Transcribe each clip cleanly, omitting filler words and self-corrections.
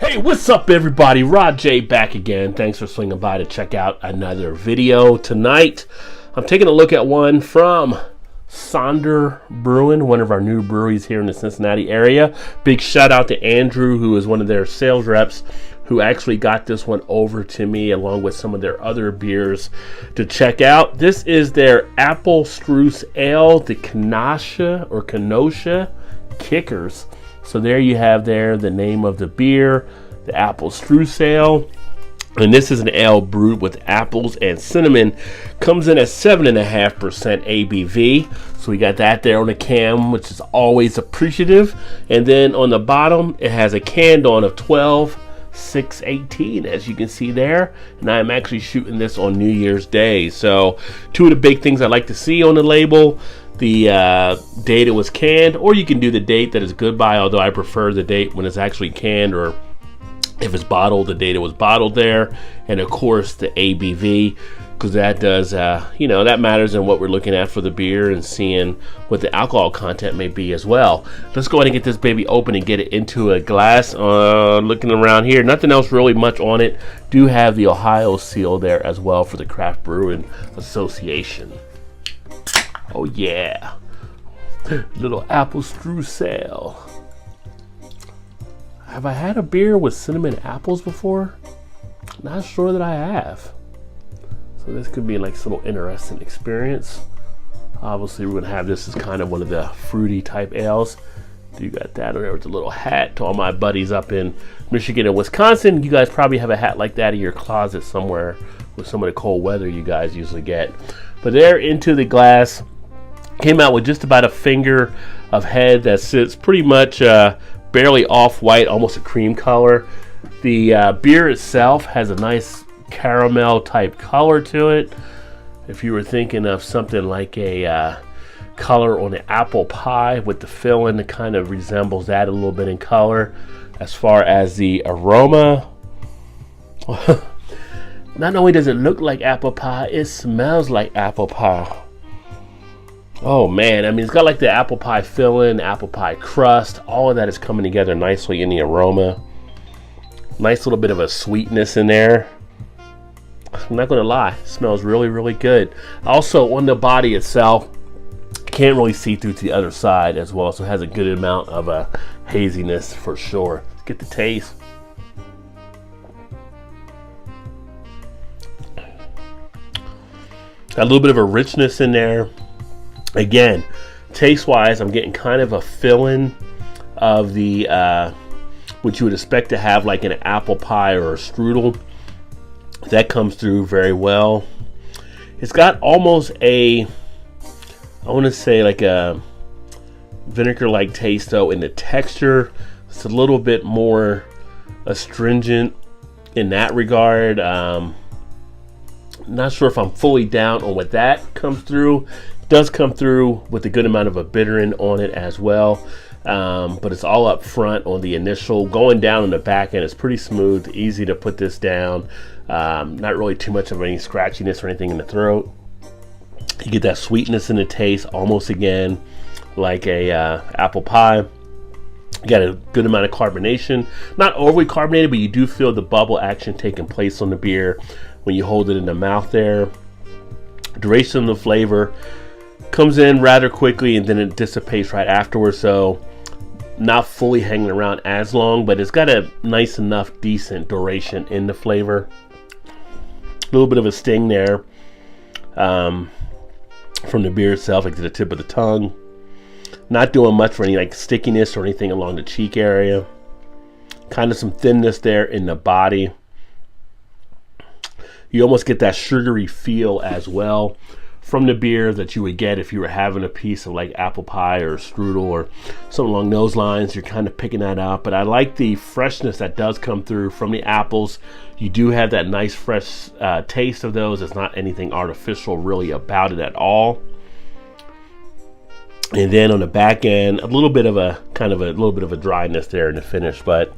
Hey, what's up everybody? Rod J back again. Thanks for swinging by to check out another video. Tonight, I'm taking a look at one from Sonder Brewing, one of our new breweries here in the Cincinnati area. Big shout out to Andrew, who is one of their sales reps, who actually got this one over to me along with some of their other beers to check out. This is their Apple Spruce Ale, the Kenosha Kickers. So there you have there the name of the beer, the Apple Spruce Ale. And this is an ale brewed with apples and cinnamon. Comes in at 7.5% ABV. So we got that there on the can, which is always appreciative. And then on the bottom, it has a canned on of 12/6/18, as you can see there. And I'm actually shooting this on New Year's Day. So two of the big things I like to see on the label: the date it was canned, or you can do the date that is goodbye, although I prefer the date when it's actually canned, or if it's bottled, the date it was bottled there. And of course the ABV, because that does that matters in what we're looking at for the beer and seeing what the alcohol content may be as well. Let's go ahead and get this baby open and get it into a glass. Looking around here, nothing else really much on it. Do have the Ohio seal there as well for the Craft Brewing Association. Oh yeah, little Apple Spruce Ale. Have I had a beer with cinnamon apples before? Not sure that I have. So this could be like a little interesting experience. Obviously we're gonna have this as kind of one of the fruity type ales. You got that on there with a little hat. To all my buddies up in Michigan and Wisconsin, you guys probably have a hat like that in your closet somewhere with some of the cold weather you guys usually get. But there into the glass. Came out with just about a finger of head that sits pretty much barely off-white, almost a cream color. The beer itself has a nice caramel type color to it. If you were thinking of something like a color on an apple pie with the filling, it kind of resembles that a little bit in color. As far as the aroma, not only does it look like apple pie, it smells like apple pie. Oh man, I mean, it's got like the apple pie filling, apple pie crust, all of that is coming together nicely in the aroma. Nice little bit of a sweetness in there. I'm not gonna lie, it smells really, really good. Also on the body itself, can't really see through to the other side as well, so it has a good amount of a haziness for sure. Let's get the taste. Got a little bit of a richness in there. Again, taste wise, I'm getting kind of a filling of the what you would expect to have like an apple pie or a strudel. That comes through very well. It's got almost a, I want to say like a vinegar like taste though in the texture. It's a little bit more astringent in that regard. Not sure if I'm fully down on what that comes through. Does come through with a good amount of a bittering on it as well, but it's all up front on the initial. Going down on the back end, it's pretty smooth, easy to put this down. Not really too much of any scratchiness or anything in the throat. You get that sweetness in the taste, almost again like a apple pie. You got a good amount of carbonation, not overly carbonated, but you do feel the bubble action taking place on the beer when you hold it in the mouth there. Duration of the flavor comes in rather quickly and then it dissipates right afterwards, so not fully hanging around as long, but it's got a nice enough decent duration in the flavor. A little bit of a sting there from the beer itself, like to the tip of the tongue. Not doing much for any like stickiness or anything along the cheek area. Kind of some thinness there in the body. You almost get that sugary feel as well from the beer that you would get if you were having a piece of like apple pie or strudel or something along those lines. You're kind of picking that up, but I like the freshness that does come through from the apples. You do have that nice fresh taste of those. It's not anything artificial really about it at all. And then on the back end, a little bit of a dryness there in the finish, but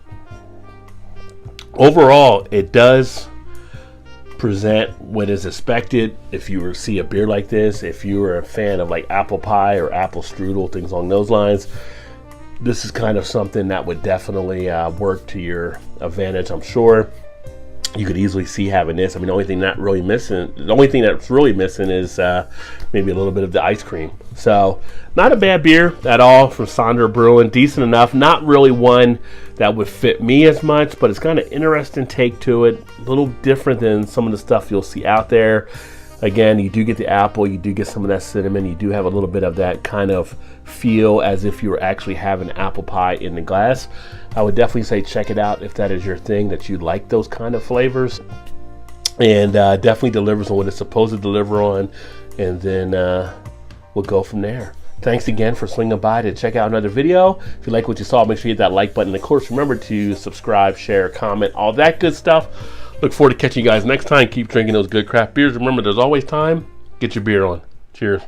overall it does present what is expected if you were to see a beer like this. If you were a fan of like apple pie or apple strudel, things along those lines, this is kind of something that would definitely work to your advantage, I'm sure. You could easily see having this. I mean, the only thing that's really missing is maybe a little bit of the ice cream. So not a bad beer at all from Sonder Brewing. Decent enough. Not really one that would fit me as much, but it's got an interesting take to it. A little different than some of the stuff you'll see out there. Again, you do get the apple, you do get some of that cinnamon, you do have a little bit of that kind of feel as if you were actually having apple pie in the glass. I would definitely say check it out if that is your thing, that you like those kind of flavors. And definitely delivers on what it's supposed to deliver on. And then we'll go from there. Thanks again for swinging by to check out another video. If you like what you saw, make sure you hit that like button. And of course, remember to subscribe, share, comment, all that good stuff. Look forward to catching you guys next time. Keep drinking those good craft beers. Remember, there's always time. Get your beer on. Cheers.